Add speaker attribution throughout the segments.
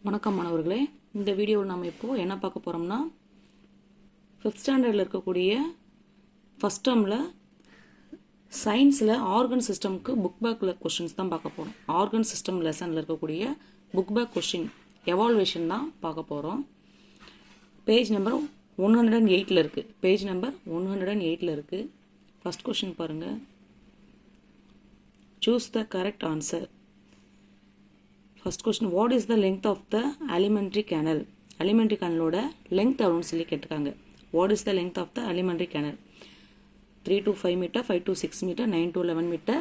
Speaker 1: வணக்கம் மாணவர்களே, இந்த வீடியோவில் நம்ம இப்போது என்ன பார்க்க போகிறோம்னா 5th ஸ்டாண்டர்டில் இருக்கக்கூடிய ஃபஸ்ட் டேர்மில் சயின்ஸில் ஆர்கன் சிஸ்டம்க்கு புக் பேக்கில் கொஷின்ஸ் தான் பார்க்க போகிறோம். ஆர்கன் சிஸ்டம் லெசனில் இருக்கக்கூடிய புக் பேக் கொஷின் எவால்வேஷன் தான் பார்க்க போகிறோம். பேஜ் நம்பர் 108 இருக்குது. பேஜ் நம்பர் 108 இருக்குது. ஃபஸ்ட் கொஷின் பாருங்கள். Choose the correct answer. First question, what is the length of the alimentary canal? Alimentary canal length எவ்வளோன்னு சொல்லி கேட்டிருக்காங்க. What is the length of the alimentary canal? 3 to 5 meter, 5 to 6 meter, 9 to 11 meter.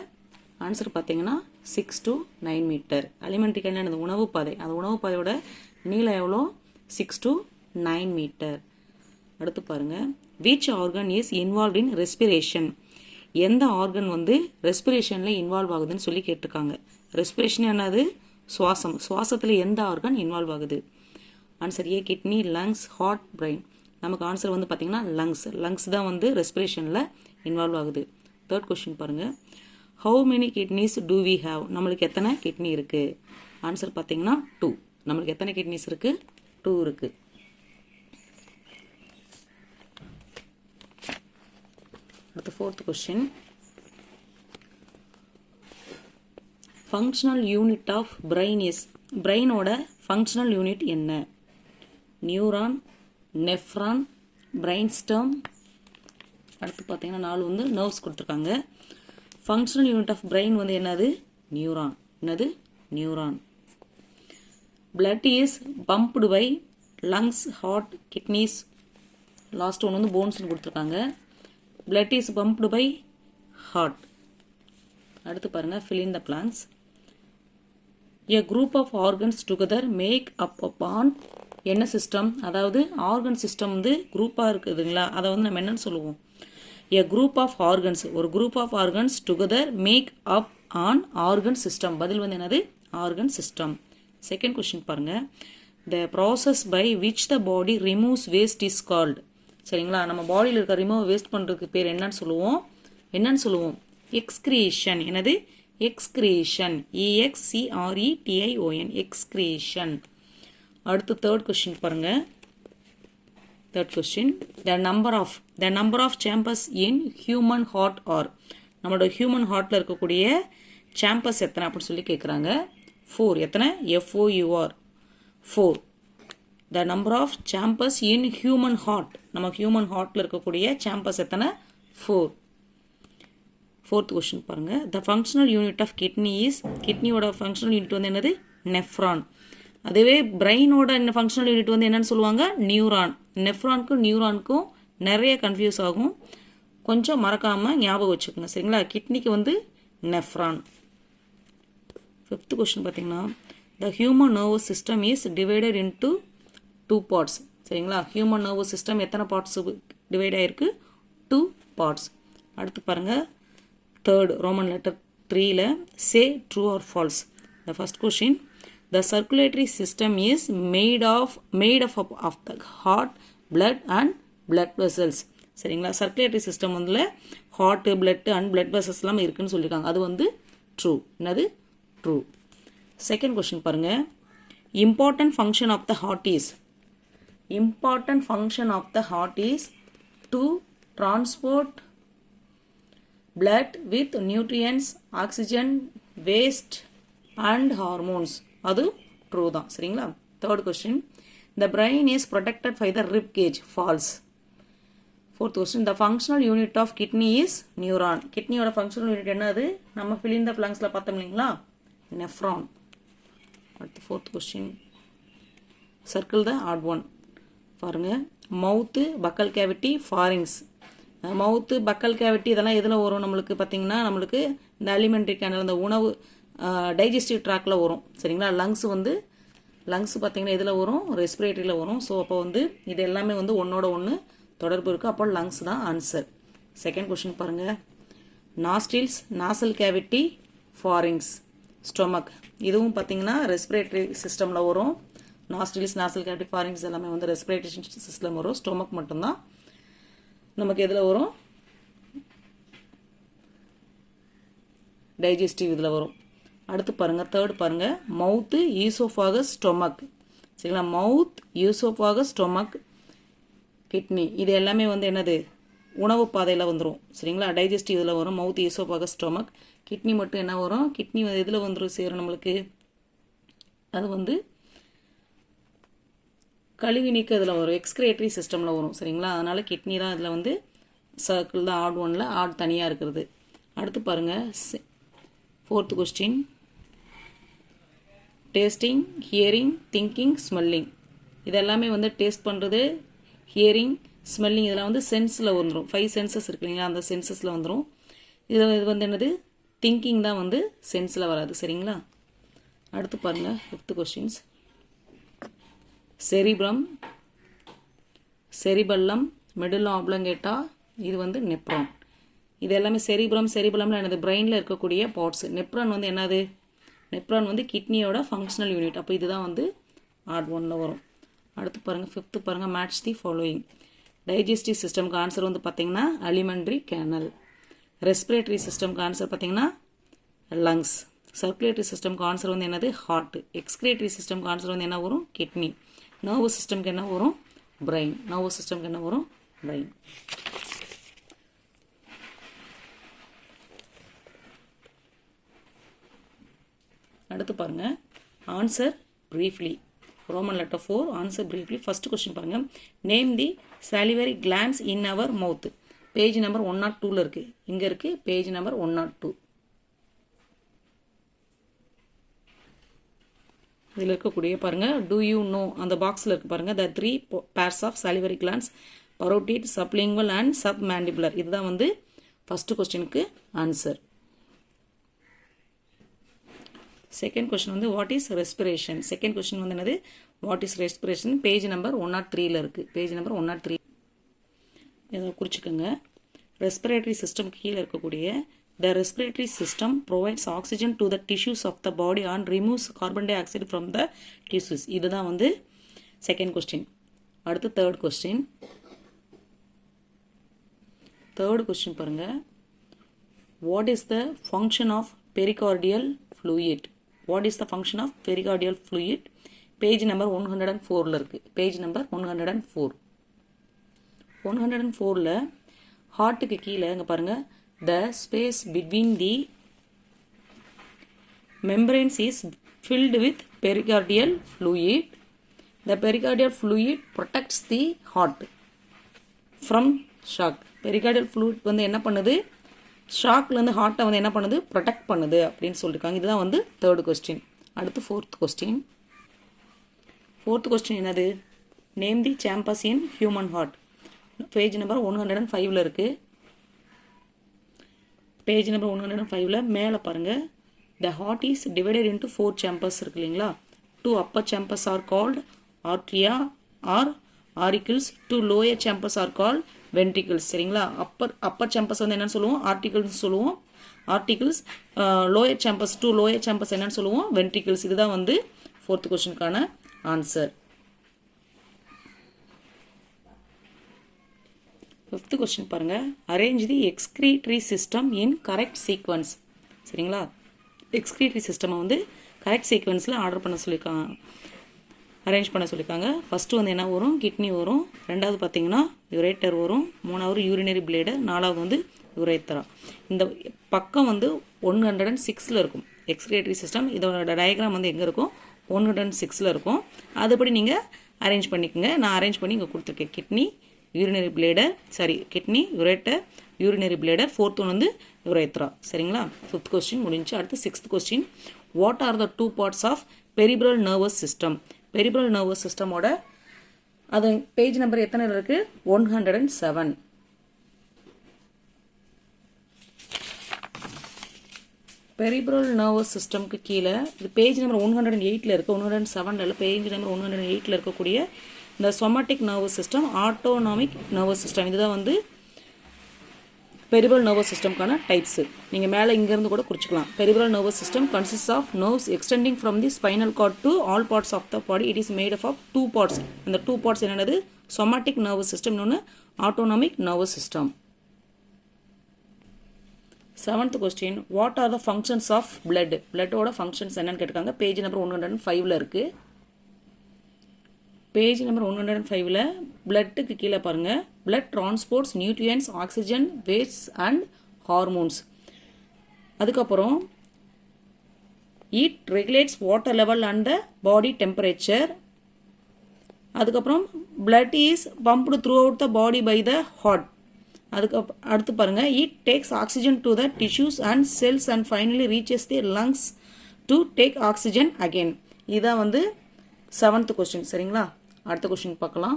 Speaker 1: Answer பார்த்தீங்கன்னா 6 to 9 meter. alimentary canal அந்த உணவு பாதை, அந்த உணவு பாதையோட நீளம் எவ்வளோ? 6 to 9 meter. அடுத்து பாருங்க, which organ is involved in respiration? எந்த ஆர்கன் வந்து ரெஸ்பிரேஷனில் இன்வால்வ் ஆகுதுன்னு சொல்லி கேட்டிருக்காங்க. ரெஸ்பிரேஷன் என்னது? சுவாசம். சுவாசத்தில் எந்த ஆர்கன் இன்வால்வ் ஆகுது? Answer A kidney, lungs, heart, brain. நமக்கு ஆன்சர் வந்து பார்த்தீங்கன்னா லங்ஸ். லங்ஸ் தான் வந்து ரெஸ்பிரேஷனில் இன்வால்வ் ஆகுது. தேர்ட் கொஸ்டின் பாருங்கள். How many kidneys do we have? நம்மளுக்கு எத்தனை கிட்னி இருக்குது? ஆன்சர் பார்த்தீங்கன்னா 2. நம்மளுக்கு எத்தனை கிட்னிஸ் இருக்குது? 2 இருக்குது. அடுத்த fourth question. Functional unit of brain is. பிரெயினோட ஃபங்க்ஷனல் யூனிட் என்ன? Neuron, nephron, brain stem. அடுத்து பார்த்தீங்கன்னா 4 வந்து நர்வ்ஸ் கொடுத்துருக்காங்க. ஃபங்க்ஷனல் யூனிட் ஆஃப் பிரெயின் வந்து என்னது? நியூரான். என்னது? Neuron. Blood is pumped by lungs, heart, kidneys. Last ஒன்று வந்து போன்ஸ்னு கொடுத்துருக்காங்க. Blood is pumped by heart. அடுத்து பாருங்கள், fill in the blanks. A group of organs together make up upon என்ன சிஸ்டம்? அதாவது ஆர்கன் சிஸ்டம் வந்து குரூப்பாக இருக்குதுங்களா, அதை வந்து நம்ம என்னன்னு சொல்லுவோம்? A group of organs, ஒரு group of organs together make up on organ system. பதில் வந்து என்னது? Organ system. செகண்ட் கொஸ்டின் பாருங்க. The process by which the body removes waste is called. சரிங்களா, நம்ம பாடியில் இருக்க ரிமூவ் வேஸ்ட் பண்ணுறதுக்கு பேர் என்னன்னு சொல்லுவோம்? என்னன்னு சொல்லுவோம்? எக்ஸ்கிரீஷன். என்னது? எக்ஸ்கிரீஷன். EXCRETION. எக்ஸ்கிரீஷன். அடுத்து தேர்ட் கொஸ்டின் பாருங்க. Third question. The number of chambers in human heart are. நம்மளோட ஹியூமன் ஹார்ட்டில் இருக்கக்கூடிய சேம்பர்ஸ் எத்தனை அப்படின்னு சொல்லி கேட்குறாங்க. 4. எத்தனை? FOUR 4. The number of chambers in human heart. நம்ம ஹியூமன் ஹார்ட்டில் இருக்கக்கூடிய சேம்பர்ஸ் எத்தனை? 4. ஃபோர்த் கொஸ்டின் பாருங்க. The functional unit of kidney is. கிட்னியோட ஃபங்க்ஷனல் யூனிட் வந்து என்னது? நெஃப்ரான். அதுவே பிரெயினோட ஃபங்க்ஷனல் யூனிட் வந்து என்னன்னு சொல்லுவாங்க? நியூரான். நெஃப்ரானுக்கும் நியூரானுக்கும் நிறைய கன்ஃபியூஸ் ஆகும், கொஞ்சம் மறக்காமல் ஞாபகம் வச்சுக்கோங்க. சரிங்களா, கிட்னிக்கு வந்து நெஃப்ரான். ஃபிஃப்த் கொஸ்டின் பார்த்தீங்கன்னா, the human nervous system is divided into 2 parts. சரிங்களா, ஹியூமன் நர்வஸ் சிஸ்டம் எத்தனை பார்ட்ஸ் டிவைட் ஆகிருக்கு? 2 பார்ட்ஸ். அடுத்து பாருங்கள், தேர்ட் ரோமன் லெட்டர் 3ல say true or false. The first question. The circulatory system is made of the heart, blood and blood vessels. சரிங்களா, circulatory system வந்து heart, blood and blood vessels எல்லாம் இருக்குன்னு சொல்லியிருக்காங்க. அது வந்து ட்ரூ. என்னது? ட்ரூ. செகண்ட் கொஸ்டின் பாருங்க. Important function of the heart is. Important function of the heart is to transport blood with nutrients, oxygen, waste and hormones. அது true தான். சரிங்களா. Third question. the brain is protected by the rib cage. false. Fourth question. the functional unit of kidney is neuron. கிட்னியோட functional unit என்னது? நம்ம fill in the blanksல பார்த்தோம் இல்லைங்களா, nephron. அடுத்து fourth question. Circle the odd one. பாருங்க, mouth, பக்கல் cavity, ஃபாரிங்ஸ். மவுத்து, பக்கல் cavity இதெல்லாம் எதில் வரும் நம்மளுக்கு பார்த்தீங்கன்னா, நம்மளுக்கு இந்த அலிமெண்ட்ரி கேனல், இந்த உணவு டைஜஸ்டிவ் ட்ராக்ல வரும். சரிங்களா. லங்ஸ் பார்த்தீங்கன்னா இதில் வரும், ரெஸ்பிரேட்டரியில் வரும். ஸோ அப்போ வந்து இது எல்லாமே வந்து ஒன்னோட ஒன்று தொடர்பு இருக்குது. அப்போ லங்ஸ் தான் ஆன்சர். செகண்ட் கொஸ்டின் பாருங்கள். Nostrils, nasal cavity, pharynx, stomach. இதுவும் பார்த்தீங்கன்னா ரெஸ்பிரேட்டரி சிஸ்டமில் வரும். நாஸ்டில்ஸ், நாசல் கேவிட்டி, ஃபாரிங்ஸ் எல்லாமே வந்து ரெஸ்பிரேட்டரி சிஸ்டம் வரும். ஸ்டொமக் மட்டும்தான் நமக்கு எதில் வரும்? டைஜஸ்டிவ் இதில் வரும். அடுத்து பாருங்கள், தேர்ட் பாருங்கள். மவுத்து, ஈசோஃபாகஸ், ஸ்டொமக். சரிங்களா. மவுத், யூசோஃபாகஸ், ஸ்டொமக், கிட்னி இது எல்லாமே வந்து என்னது உணவு பாதையில் வந்துடும். சரிங்களா. டைஜஸ்டிவ் இதில் வரும். மவுத், யூசோஃபாகஸ், ஸ்டொமக். கிட்னி மட்டும் என்ன வரும், கிட்னி வந்து எதில் வந்துடும் சேரும் நம்மளுக்கு, அது வந்து கழிவு நீக்க இதில் வரும், எக்ஸ்கிரேட்டரி சிஸ்டமில் வரும். சரிங்களா. அதனால் கிட்னி தான் இதில் வந்து சர்க்கிள் தான் ஆட் ஒன்ல, ஆட் தனியாக இருக்கிறது. அடுத்து பாருங்கள் 4th question. Tasting, hearing, thinking, smelling இது எல்லாமே வந்து டேஸ்ட் பண்ணுறது, ஹியரிங், ஸ்மெல்லிங் இதெல்லாம் வந்து சென்ஸில் வந்துடும். 5 சென்சஸ் இருக்கு இல்லைங்களா, அந்த சென்சஸில் வந்துடும். இது வந்து என்னது திங்கிங் தான் வந்து சென்ஸில் வராது. சரிங்களா. அடுத்து பாருங்கள் 5th questions. Cerebrum, cerebellum, medulla ஆப்ளங்கேட்டா இது வந்து நெப்ரான். இது எல்லாமே செரிபலம்ல என்னது பிரெயினில் இருக்கக்கூடிய பார்ட்ஸ். நெப்ரான் வந்து என்னது, நெப்ரான் வந்து கிட்னியோட ஃபங்க்ஷனல் யூனிட். அப்போ இதுதான் வந்து ஆட் ஒன்ல வரும். அடுத்து பாருங்கள் 5th பாருங்கள். Match the following. டைஜஸ்டிவ் சிஸ்டம்க்கு ஆன்சர் வந்து பார்த்தீங்கன்னா அலிமெண்ட்ரி கேனல். ரெஸ்பிரேட்டரி சிஸ்டம்க்கு ஆன்சர் பார்த்தீங்கன்னா லங்ஸ். சர்க்குலேட்டரி சிஸ்டம்க்கு ஆன்சர் வந்து என்னது ஹார்ட். எக்ஸ்கிரேட்டரி சிஸ்டம்க்கு ஆன்சர் வந்து என்ன வரும் கிட்னி. நர்வஸ் சிஸ்டம்க்கு என்ன வரும் பிரெயின். நர்வஸ் சிஸ்டம்க்கு என்ன வரும் பிரெயின். அடுத்து பாருங்க answer briefly. Roman letter 4 answer briefly. First question பாருங்க. Name the salivary glands in our mouth. Page number 102ல இருக்கு. இங்க இருக்கு பேஜ் நம்பர் 102. இதில் இருக்கக்கூடிய பாருங்க do you know அந்த பாக்ஸில் இருக்கு பாருங்க the 3 pairs of salivary glands parotid, sublingual and submandibular. இதுதான் வந்து ஃபர்ஸ்ட் கொஸ்டினுக்கு ஆன்சர். செகண்ட் கொஸ்டின் வந்து what is respiration. Second question வந்து என்னது what is respiration. Page number 103ல இருக்கு. பேஜ் நம்பர் 103 இதை குறிச்சுக்கோங்க. ரெஸ்பிரேட்டரி சிஸ்டம் கீழே இருக்கக்கூடிய the respiratory system provides oxygen to the tissues of the body and removes carbon dioxide from the tissues. இதுதான் வந்து second question. அடுத்து தேர்ட் கொஸ்டின். தேர்ட் கொஸ்டின் பாருங்க. what is the function of pericardial fluid. what is the function of pericardial fluid. Page number 104ல இருக்கு. Page number 104. 104ல ஹார்ட்டுக்கு கீழே இங்கே பாருங்க the space between the membranes is filled with pericardial fluid. The pericardial fluid protects the heart from shock. pericardial fluid வந்து என்ன பண்ணுது ஷாக்லேருந்து ஹார்ட்டை வந்து என்ன பண்ணுது ப்ரொடெக்ட் பண்ணுது அப்படின்னு சொல்லியிருக்காங்க. இதுதான் வந்து தேர்ட் கொஸ்டின். அடுத்து ஃபோர்த் கொஸ்டின். ஃபோர்த் கொஸ்டின் என்னது name the chambers in human heart. Page number 105ல இருக்கு. பேஜ் நம்பர் 105ல மேலே பாருங்க the heart is divided into 4 chambers இருக்கு இல்லைங்களா. 2 upper chambers are called arteria or auricles. 2 lower chambers are called ventricles. சரிங்களா. upper chambers வந்து என்னன்னு சொல்லுவோம் articles சொல்லுவோம். articles lower chambers 2 lower chambers என்னன்னு சொல்லுவோம் ventricles. இதுதான் வந்து ஃபோர்த் கொஸ்டினுக்கான ஆன்சர். ஃபிஃப்த் கொஸ்டின் பாருங்க. அரேஞ்ச் தி எக்ஸ்கிரீட்டரி சிஸ்டம் இன் கரெக்ட் சீக்வன்ஸ். சரிங்களா. எக்ஸ்கிரீட்டரி சிஸ்டம் வந்து கரெக்ட் சீக்வன்ஸில் ஆர்டர் பண்ண சொல்லியிருக்காங்க, அரேஞ்ச் பண்ண சொல்லியிருக்காங்க. ஃபஸ்ட்டு வந்து என்ன வரும் கிட்னி வரும். ரெண்டாவது பார்த்தீங்கன்னா யுரேட்டர் வரும். மூணாவது யூரினரி பிளேடு. நாலாவது வந்து யுரேத்தரா. இந்த பக்கம் வந்து 106ல் இருக்கும் எக்ஸ்கிரீட்டரி சிஸ்டம். இதோட டயக்ராம் வந்து எங்கே இருக்கும் 106ல் இருக்கும். அதுபடி நீங்கள் அரேஞ்ச் பண்ணிக்கோங்க. நான் அரேஞ்ச் பண்ணி இங்கே கொடுத்துருக்கேன். Kidney, urinary bladder, sorry kidney, ureter, urinary bladder. Fourth one வந்து யுரேத்ரா. சரிங்களா. ஃபிஃப்த் கொஸ்டின் முடிஞ்சு. அடுத்து sixth question. What are the 2 parts of peripheral nervous system. Peripheral nervous சிஸ்டமோட அது பேஜ் நம்பர் எத்தனை இருக்கு 107. பெரிப்ரல் நர்வஸ் சிஸ்டம்க்கு கீழே இது பேஜ் நம்பர் 108ல் இருக்குது. 107ல் இல்லை, பேஜ் நம்பர் 108ல் இருக்கக்கூடிய இந்த somatic nervous system, autonomic nervous system. இதுதான் வந்து பெரிப்ரல் நர்வஸ் சிஸ்டம்க்கான டைப்ஸு. நீங்கள் மேலே இங்கேருந்து கூட குறிச்சிக்கலாம். Peripheral nervous system consist of nerves extending from the spinal cord to all parts of the body. It is made of 2 parts. அந்த 2 பார்ட்ஸ் என்னது somatic nervous system, இன்னொன்று autonomic nervous system. 7th question. What are the functions of blood. பிளட்டோட functions என்னன்னு கேட்டிருக்காங்க. Page number 105ல் இருக்குது. Page number 105ல் பிளட்டுக்கு கீழே பாருங்கள், blood transports nutrients, oxygen, wastes and hormones. அதுக்கப்புறம் it regulates water level and the body temperature. அதுக்கப்புறம் blood is pumped throughout the body by the heart. அடுத்து பாருங்கள், it takes oxygen to the tissues and cells and finally reaches the lungs to take oxygen again. இதான் வந்து 7th question. சரிங்களா? அடுத்த question பார்க்கலாம்.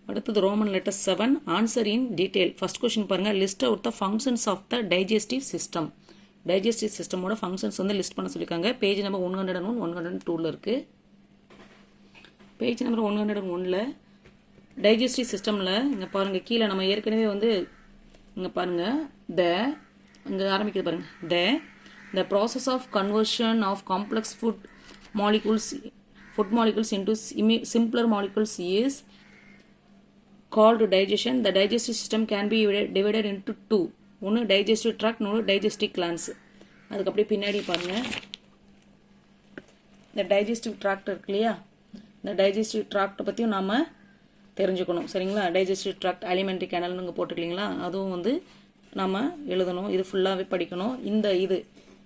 Speaker 1: அடுத்தது Roman letter 7, answer in detail. First question பாருங்கள், list out the functions of the digestive system. Digestive சிஸ்டமோட functions வந்து list பண்ண சொல்லியிருக்காங்க. பேஜ் நம்பர் 101, 102ல் இருக்குது. பேஜ் நம்பர் 101ல் டைஜஸ்டிவ் சிஸ்டமில் இங்கே பாருங்கள், கீழே நம்ம ஏற்கனவே வந்து இங்கே பாருங்கள், இங்கே ஆரம்பிக்கிறது பாருங்கள், the process of conversion of complex food molecules into simpler molecules is called digestion. The digestive system can be divided into two. ஒன்று digestive tract, இன்னொரு digestive glands. அதுக்கு அப்படியே பின்னாடி பாருங்கள், இந்த digestive tract இருக்கு இல்லையா, இந்த digestive tract பற்றியும் நாம் தெரிஞ்சுக்கணும். சரிங்களா? digestive tract alimentary canal இங்கே போட்டுக்கலீங்களா, அதுவும் வந்து நம்ம எழுதணும். இது ஃபுல்லாகவே படிக்கணும்.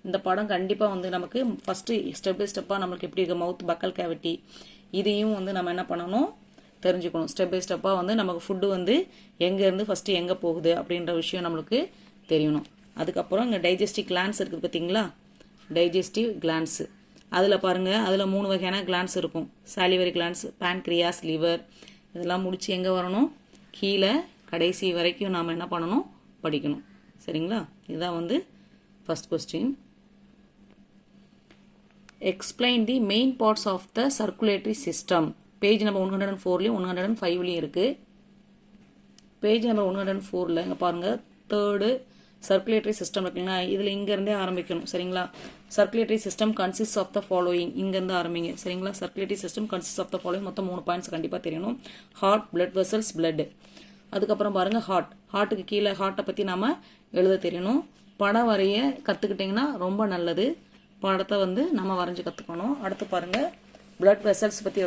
Speaker 1: இந்த படம் கண்டிப்பாக வந்து நமக்கு ஃபஸ்ட்டு ஸ்டெப் பை ஸ்டெப்பாக நம்மளுக்கு எப்படி இருக்குது, மவுத் பக்கல் கேவிட்டி, இதையும் வந்து நம்ம என்ன பண்ணணும், தெரிஞ்சுக்கணும். ஸ்டெப் பை ஸ்டெப்பாக வந்து நமக்கு ஃபுட்டு வந்து எங்கேருந்து ஃபஸ்ட்டு எங்கே போகுது அப்படின்ற விஷயம் நம்மளுக்கு தெரியணும். அதுக்கப்புறம் இங்கே டைஜஸ்டிவ் கிளான்ஸ் இருக்குது பார்த்தீங்களா, டைஜஸ்டிவ் கிளான்ஸு. அதில் பாருங்கள், அதில் 3 வகையான கிளான்ஸ் இருக்கும். சாலிவரி கிளான்ஸ், பேன்க்ரியாஸ், லிவர், இதெல்லாம் முடித்து எங்கே வரணும், கீழே கடைசி வரைக்கும் நாம் என்ன பண்ணணும், படிக்கணும். சரிங்களா? இதுதான் வந்து first question. Explain the main parts of the circulatory system. Page number 104லையும் 105லையும் இருக்குது. பேஜ் நம்பர் 104ல் இங்கே பாருங்கள், 3rd சர்க்குலேட்டரி சிஸ்டம் இருக்குங்களா, இதில் இங்கேருந்தே ஆரம்பிக்கணும். சரிங்களா? Circulatory system consist of the following, இங்கேருந்து ஆரம்பிங்க. சரிங்களா? Circulatory system consist of the following, மொத்தம் 3 பாயிண்ட்ஸ் கண்டிப்பாக தெரியணும். Heart, blood vessels, blood. அதுக்கப்புறம் பாருங்கள், ஹார்ட்டுக்கு கீழே ஹார்ட்டை பற்றி நாம் எழுத தெரியணும். படம் வரைய கற்றுக்கிட்டிங்கன்னா ரொம்ப நல்லது. படத்தை வந்து நம்ம வரைஞ்சி கற்றுக்கணும். அடுத்து பாருங்கள், பிளட் வெசல்ஸ் பற்றி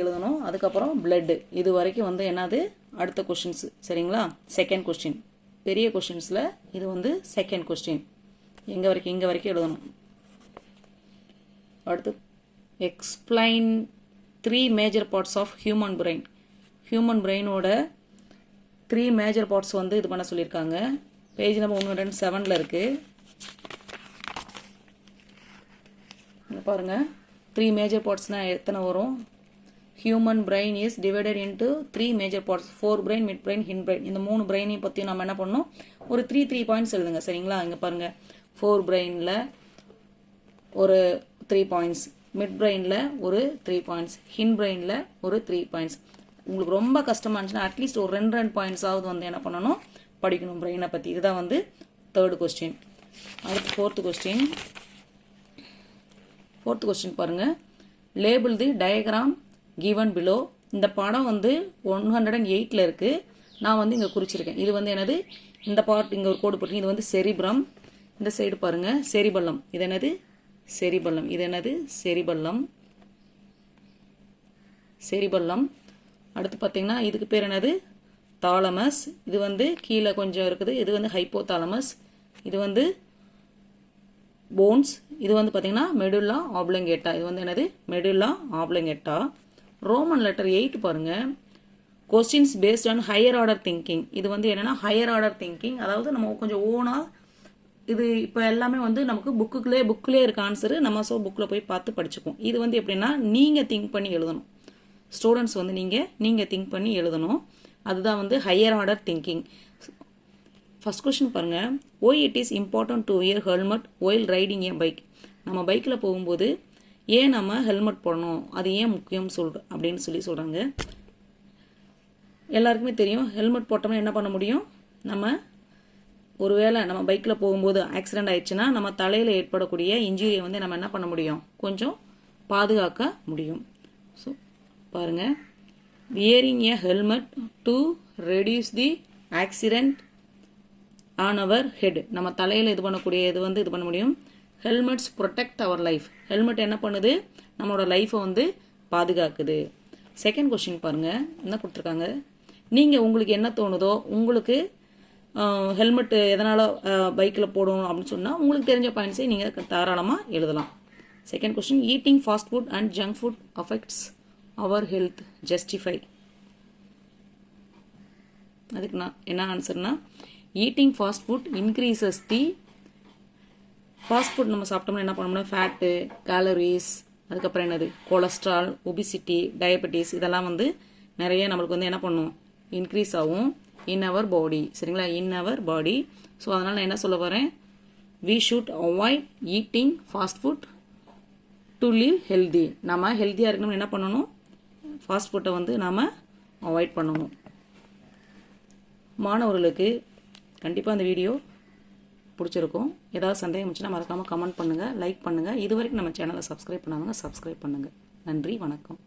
Speaker 1: எழுதணும். அதுக்கப்புறம் பிளட்டு. இது வரைக்கும் வந்து என்னது அடுத்த கொஷின்ஸ். சரிங்களா? Second question. பெரிய கொஷின்ஸில் இது வந்து செகண்ட் கொஸ்டின். இங்கே வரைக்கும் எழுதணும். அடுத்து explain 3 major parts of human brain. Human பிரெயினோட 3 மேஜர் பார்ட்ஸ் வந்து இது பண்ண சொல்லியிருக்காங்க. பேஜ் நம்பர் 107ல் இருக்குது. பாருங்கள், 3 மேஜர் பார்ட்ஸ்னால் எத்தனை வரும்? Human brain is divided into 3 major parts. 4 brain, mid brain, hind brain. இந்த 3 பிரெயினையும் பற்றி நம்ம என்ன பண்ணணும், ஒரு 3 பாயிண்ட்ஸ் எழுதுங்க. சரிங்களா? இங்கே பாருங்கள், 4 பிரெயினில் ஒரு 3 பாயிண்ட்ஸ், மிட் பிரெயினில் ஒரு 3 பாயிண்ட்ஸ், ஹின் பிரெயினில் ஒரு 3 பாயிண்ட்ஸ். உங்களுக்கு ரொம்ப கஷ்டமாக இருந்துச்சுன்னா அட்லீஸ்ட் ஒரு 2 பாயிண்ட்ஸாவது வந்து என்ன பண்ணணும், படிக்கணும் பிரெயினை பற்றி. இதுதான் வந்து 3rd கொஸ்டின். அடுத்து 4th கொஸ்டின். 4th கொஸ்டின் பாருங்கள், லேபிள் தி டயக்ராம் கிவன் பிலோ. இந்த படம் வந்து 108ல் இருக்குது. நான் வந்து இங்கே குறிச்சிருக்கேன். இது வந்து என்னது, இந்த பார்ட் இங்கே ஒரு கோடு போட்டிருக்கேன். இது வந்து செரிப்ரம். இந்த சைடு பாருங்கள், செரிபல்லம். இது என்னது, செரிபல்லம். இது என்னது, செரிபல்லம். செரிபல்லம். அடுத்து பார்த்தீங்கன்னா இதுக்கு பேர் என்னது, தாலமஸ். இது வந்து கீழே கொஞ்சம் இருக்குது. இது வந்து ஹைப்போதாலமஸ். இது வந்து போன்ஸ். இது வந்து பார்த்தீங்கன்னா மெடுல்லா ஆப்லங்கேட்டா. இது வந்து என்னது, மெடுல்லா ஆப்லங்கேட்டா. ரோமன் லெட்டர் 8 பாருங்கள், questions based on higher order thinking. இது வந்து என்னென்னா ஹையர் ஆர்டர் திங்கிங், அதாவது நம்ம கொஞ்சம் ஓனாக இது இப்போ எல்லாமே வந்து நமக்கு புக்குலேயே இருக்க ஆன்சரு நம்ம புக்கில் போய் பார்த்து படிச்சுப்போம். இது வந்து எப்படின்னா நீங்கள் திங்க் பண்ணி எழுதணும். ஸ்டூடெண்ட்ஸ் வந்து நீங்கள் திங்க் பண்ணி எழுதணும். அதுதான் வந்து higher order thinking. First question பாருங்கள், why it is important to wear helmet while riding a bike. நம்ம பைக்கில் போகும்போது ஏன் நம்ம ஹெல்மெட் போடணும், அது ஏன் முக்கியம் அப்படின்னு சொல்கிறாங்க. எல்லாருக்குமே தெரியும், ஹெல்மெட் போட்டோம்னா என்ன பண்ண முடியும், நம்ம ஒருவேளை நம்ம பைக்கில் போகும்போது ஆக்சிடென்ட் ஆயிடுச்சுன்னா நம்ம தலையில் ஏற்படக்கூடிய இன்ஜுரியை வந்து நம்ம என்ன பண்ண முடியும், கொஞ்சம் பாதுகாக்க முடியும். ஸோ பாருங்கள், wearing a helmet to reduce the accident on our head. நம்ம தலையில் இது பண்ணக்கூடிய இது வந்து இது பண்ண முடியும். Helmets protect our life. Helmet என்ன பண்ணுது? நம்மளோட லைஃப்பை வந்து பாதுகாக்குது. செகண்ட் கொஸ்டின் பாருங்கள், என்ன கொடுத்துருக்காங்க. நீங்கள் உங்களுக்கு என்ன தோணுதோ, உங்களுக்கு ஹெல்மெட்டு எதனால் பைக்கில் போடணும் அப்படின்னு சொன்னால் உங்களுக்கு தெரிஞ்ச பாயிண்ட்ஸை நீங்கள் தாராளமாக எழுதலாம். Second question, eating fast food and junk food affects our health, justify. அதுக்கு நான் என்ன ஆன்சர்னா, eating fast food increases the, fast food நம்ம சாப்பிட்டோம்னா என்ன பண்ணோம்னா ஃபேட்டு, கேலரிஸ், அதுக்கப்புறம் என்னது கொலஸ்ட்ரால், ஒபிசிட்டி, டயபெட்டிஸ் இதெல்லாம் வந்து நிறைய நம்மளுக்கு வந்து என்ன பண்ணும், இன்க்ரீஸ் ஆகும் இன் அவர் பாடி. சரிங்களா, இன் அவர் பாடி. ஸோ அதனால் நான் என்ன சொல்ல வரேன், we should avoid eating fast food to live healthy. நம்ம ஹெல்த்தியாக இருக்கணும்னு என்ன பண்ணணும், ஃபாஸ்ட் ஃபுட்டை வந்து நாம் அவாய்ட் பண்ணணும். மாணவர்களுக்கு கண்டிப்பாக அந்த வீடியோ பிடிச்சிருக்கும். ஏதாவது சந்தேகம் இருந்துச்சுன்னா மறக்காமல் கமெண்ட் பண்ணுங்கள், லைக் பண்ணுங்கள். இது வரைக்கும் நம்ம சேனலை சப்ஸ்கிரைப் பண்ணாதவங்க சப்ஸ்கிரைப் பண்ணுங்கள். நன்றி, வணக்கம்.